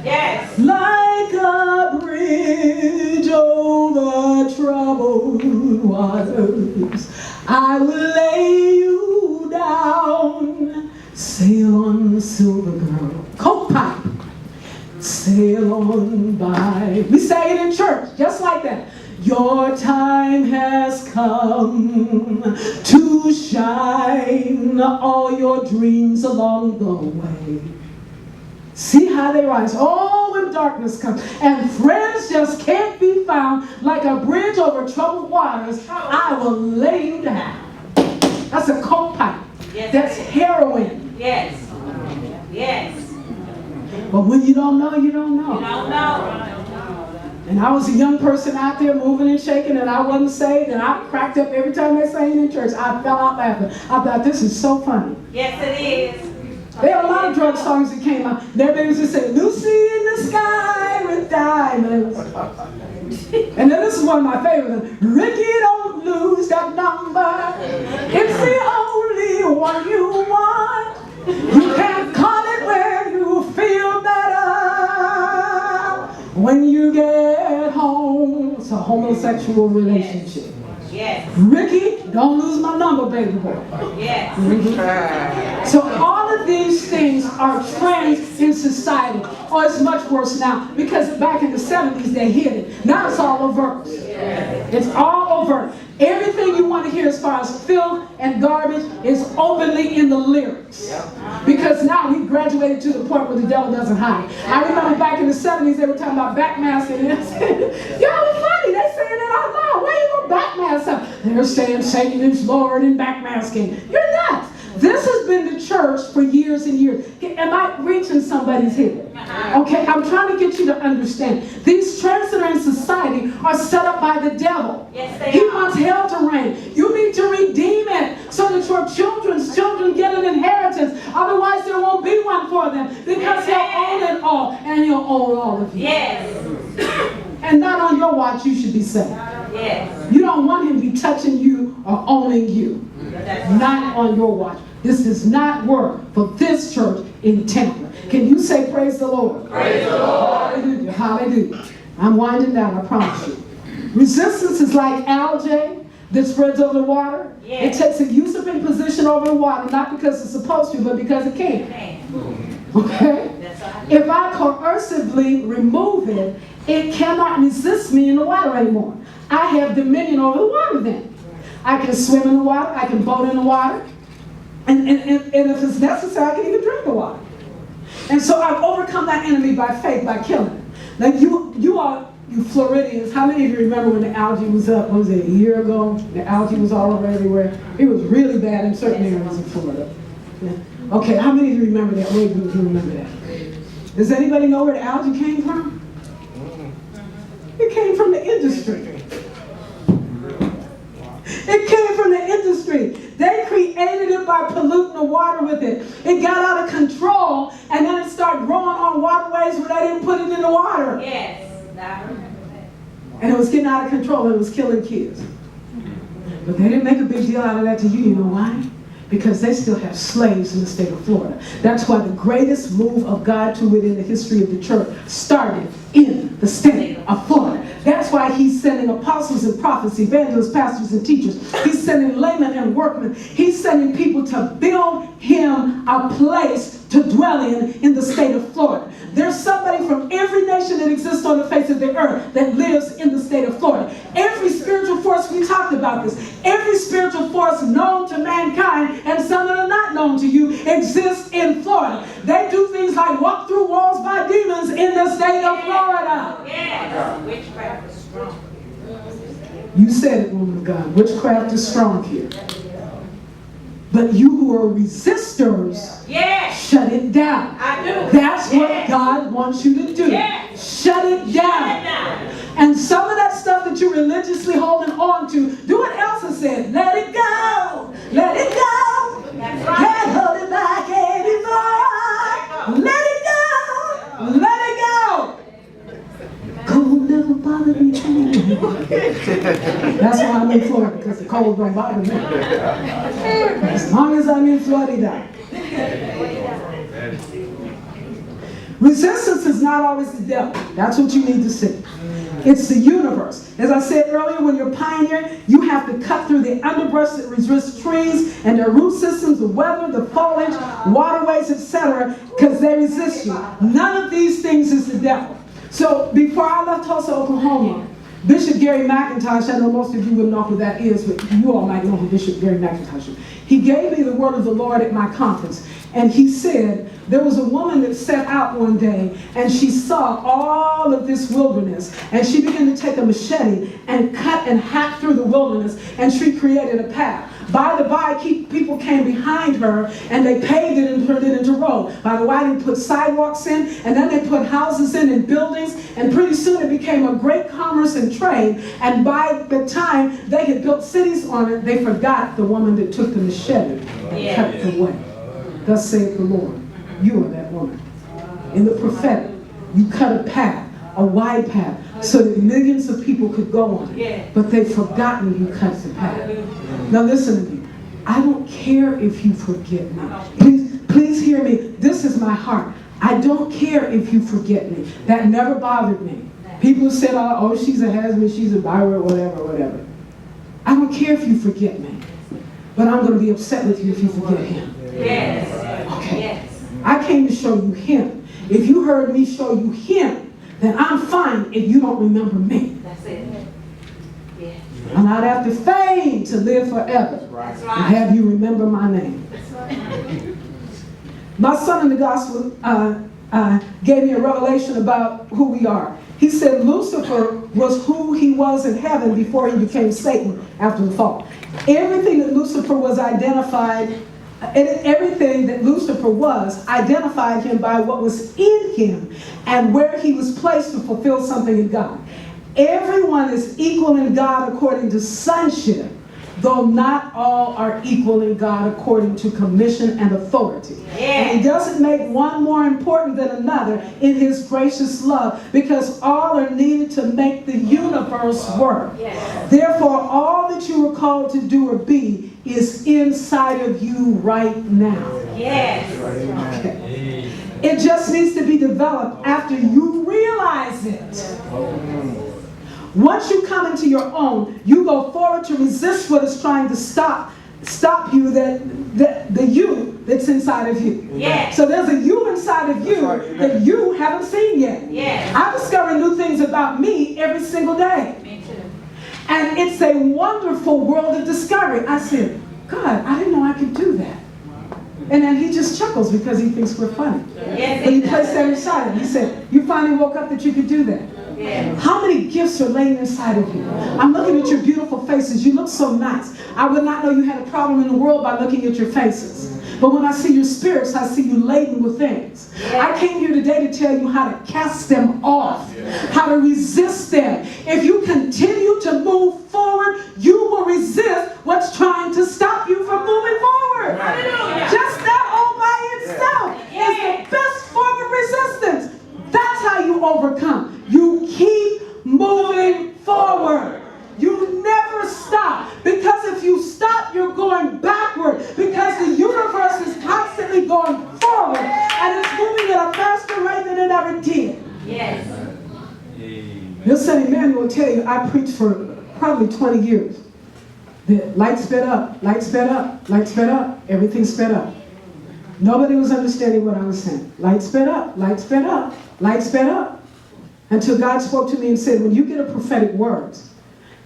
Yes. Like a bridge over troubled waters, I will lay you down. Sail on, silver girl. Coke pipe. Sail on by. We say it in church, just like that. Your time has come to shine all your dreams along the way. See how they rise. Oh, when darkness comes and friends just can't be found, like a bridge over troubled waters, I will lay you down. That's a coke pipe. Yes, that's heroin. Yes. Yes. But when you don't know, you don't know. You don't know. And I was a young person out there moving and shaking, and I wasn't saved, and I cracked up every time they sang in church. I fell out laughing. I thought, this is so funny. Yes, it is. There are a lot of drug songs that came out. Everybody was just saying, Lucy in the sky with diamonds. And then this is one of my favorites. Ricky, don't lose that number. It's the only one you want. You can't call it where you feel better. When you get home, it's a homosexual relationship. Yes. Ricky, don't lose my number, baby boy. Yes. Mm-hmm. So all of these things are trends in society. Oh, it's much worse now, because back in the 70s they hid it. Now it's all overt. It's all overt. Everything you want to hear as far as filth and garbage is openly in the lyrics. Because now we graduated to the point where the devil doesn't hide. I remember back in the 70s they were talking about backmasking. And I said, y'all are funny. They saying it out loud. Why you going to backmask something? They're saying Satan is Lord and backmasking. You're not. This has been the church for years and years. Am I reaching somebody's head? Okay, I'm trying to get you to understand. These trends that are in society are set up by the devil. Yes, they He are. wants hell to reign. You need to redeem it so that your children's children get an inheritance. Otherwise, there won't be one for them, because he'll own it all, and he'll own all of you. Yes. And not on your watch, you should be saved. Yes. You don't want him to be touching you or owning you. Not on your watch. This does not work for this church in Tampa. Can you say praise the Lord? Praise the Lord. Hallelujah. Hallelujah. I'm winding down, I promise you. Resistance is like algae that spreads over the water. Yes. It takes a usurping position over the water, not because it's supposed to, but because it can. Okay? If I coercively remove it, it cannot resist me in the water anymore. I have dominion over the water then. I can swim in the water, I can boat in the water, and if it's necessary, I can even drink the water. And so I've overcome that enemy by faith, by killing it. Now you Floridians, how many of you remember when the algae was up, what was it, a year ago? The algae was all over everywhere. It was really bad in certain areas of Florida. Yeah. Okay, how many of you remember that? Wait, do you remember that? Does anybody know where the algae came from? It came from the industry. It came from the industry. They created it by polluting the water with it. It got out of control, and then it started growing on waterways where they didn't put it in the water. Yes. I remember that. And it was getting out of control, and it was killing kids. But they didn't make a big deal out of that to you. You know why? Because they still have slaves in the state of Florida. That's why the greatest move of God to it in the history of the church started in the state of Florida. That's why he's sending apostles and prophets, evangelists, pastors and teachers. He's sending laymen and workmen. He's sending people to build him a place to dwell in the state of Florida. There's somebody from every nation that exists on the face of the earth that lives in the state of Florida. Every spiritual force, we talked about this, every spiritual force known to mankind and some that are not known to you exists in Florida. They do things like walk through walls by demons in the state of Florida. Yes. Witchcraft is strong. You said it, woman of God. Witchcraft is strong here. But you who are resistors, Yes. shut it down. I do. That's what Yes. God wants you to do. Yes. Shut it down. And some of that stuff that you're religiously holding on to, do what Elsa said. Let it go. Let it go. That's right. Can't hold it back anymore. Let it go. Let it go. Cold never bothered me. That's why I'm in Florida, because the cold don't bother me. As long as I'm in Florida. Resistance is not always the devil. That's what you need to see. It's the universe. As I said earlier, when you're pioneering, you have to cut through the underbrush that resists trees and their root systems, the weather, the foliage, waterways, etc., because they resist you. None of these things is the devil. So before I left Tulsa, Oklahoma, Bishop Gary McIntosh, I know most of you wouldn't know who that is, but you all might know who Bishop Gary McIntosh is. He gave me the word of the Lord at my conference. And he said, there was a woman that set out one day and she saw all of this wilderness. And she began to take a machete and cut and hack through the wilderness. And she created a path. By the by, people came behind her and they paved it and turned it into road. By the way, they put sidewalks in, and then they put houses in and buildings, and pretty soon it became a great commerce and trade. And by the time they had built cities on it, they forgot the woman that took the machete and cut the way. Thus saith the Lord, you are that woman. In the prophetic, you cut a path, a wide path, so that millions of people could go on it. But they've forgotten you cut the path. Now listen to me. I don't care if you forget me. Please hear me. This is my heart. I don't care if you forget me. That never bothered me. People said, oh, she's a has-been, she's a byword, whatever. I don't care if you forget me. But I'm going to be upset with you if you forget him. Yes. Okay. Yes. I came to show you him. If you heard me show you him, then I'm fine if you don't remember me. That's it. Yeah. I'm not after fame to live forever. That's And right. have you remember my name. That's right. My son in the gospel gave me a revelation about who we are. He said Lucifer was who he was in heaven before he became Satan after the fall. Everything that Lucifer was identified, everything that Lucifer was identified him by what was in him and where he was placed to fulfill something in God. Everyone is equal in God according to sonship, though not all are equal in God according to commission and authority. And he doesn't make one more important than another in his gracious love, because all are needed to make the universe work. Therefore, all that you were called to do or be is inside of you right now. Yes. Okay. It just needs to be developed after you realize it. Once you come into your own, you go forward to resist what is trying to stop you, the you that's inside of you. Yes. So there's a you inside of you that you haven't seen yet. Yes. I discover new things about me every single day. Me too. And it's a wonderful world of discovery. I said, God, I didn't know I could do that. And then he just chuckles because he thinks we're funny. Yes, But he does. placed that inside him. He said, you finally woke up that you could do that. Yes. How many gifts are laying inside of you? I'm looking at your beautiful faces. You look so nice. I would not know you had a problem in the world by looking at your faces. But when I see your spirits, I see you laden with things. I came here today to tell you how to cast them off, how to resist them. If you continue to move forward, you will resist what's trying to stop you from moving forward. Hallelujah. Just that all by itself is the best form of resistance. That's how you overcome. You keep moving forward. You never stop. Because if you stop, you're going backward. Because the universe is constantly going forward. And it's moving at a faster rate than it ever did. Yes. Your son Emmanuel will tell you, I preached for probably 20 years. The light sped up, light sped up, light sped up, everything sped up. Nobody was understanding what I was saying. Light sped up, light sped up, light sped up. Until God spoke to me and said, when you get a prophetic word,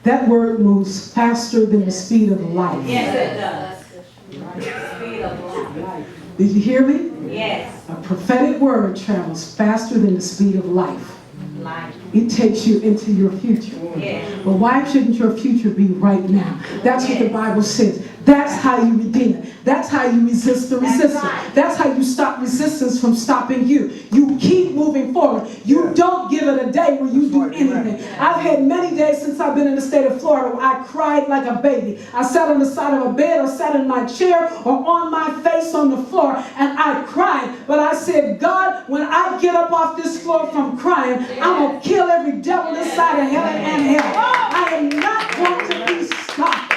that word moves faster than the speed of light. Yes, it does. Speed of light. Did you hear me? Yes. A prophetic word travels faster than the speed of life. Light. It takes you into your future. Yes. But why shouldn't your future be right now? That's what the Bible says. That's how you redeem it. That's how you resist the resistance. right. That's how you stop resistance from stopping you. You keep moving forward. You don't give it a day where you do anything. I've had many days since I've been in the state of Florida where I cried like a baby. I sat on the side of a bed or sat in my chair or on my face on the floor and I cried. But I said, God, when I get up off this floor from crying, I'm going to kill every devil inside of heaven and hell. I am not going to be stopped.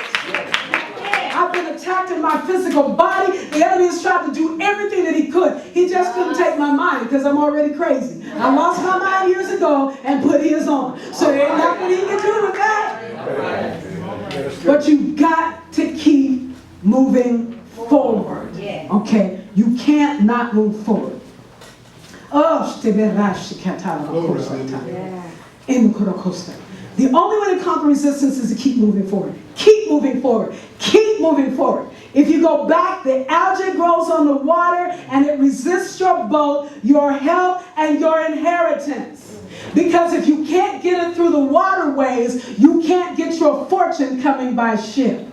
I've been attacked in my physical body. The enemy has tried to do everything that he could. He just my mind because I'm already crazy. I lost my mind years ago and put his on. So there ain't nothing he can do with that. But you got to keep moving forward. Okay? You can't not move forward. Oh, the only way to conquer resistance is to keep moving forward. Keep moving forward. Keep moving forward. If you go back, the algae grows on the water and it resists your boat, your health, and your inheritance. Because if you can't get it through the waterways, you can't get your fortune coming by ship.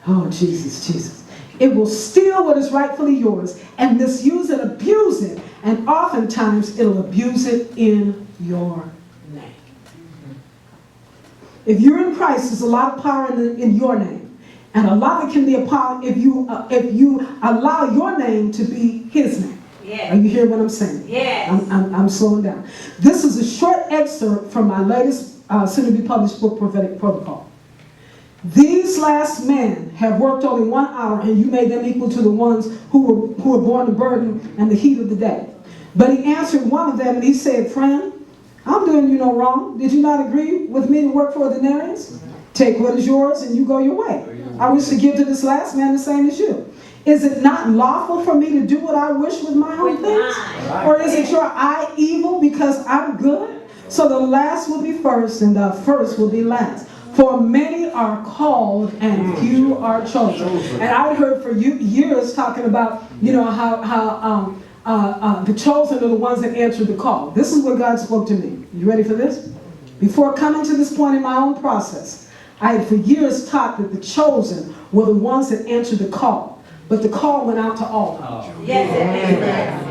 Oh, Jesus, Jesus. It will steal what is rightfully yours and misuse and abuse it. And oftentimes, it'll abuse it in your name. If you're in Christ, there's a lot of power in your name. And a lot of it can be a power if you allow your name to be his name. Yeah. Are you hearing what I'm saying? Yes. I'm slowing down. This is a short excerpt from my latest soon-to-be published book, Prophetic Protocol. These last men have worked only 1 hour, and you made them equal to the ones who were born to burden and the heat of the day. But he answered one of them, and he said, friend, I'm doing you no wrong. Did you not agree with me to work for a denarius? Take what is yours, and you go your way. I wish to give to this last man the same as you. Is it not lawful for me to do what I wish with my own things? Or is it your eye evil because I'm good? So the last will be first, and the first will be last. For many are called and few are chosen. And I heard for years talking about, how the chosen are the ones that answered the call. This is what God spoke to me. You ready for this? Before coming to this point in my own process, I had for years taught that the chosen were the ones that answered the call. But the call went out to all. Yes, it did.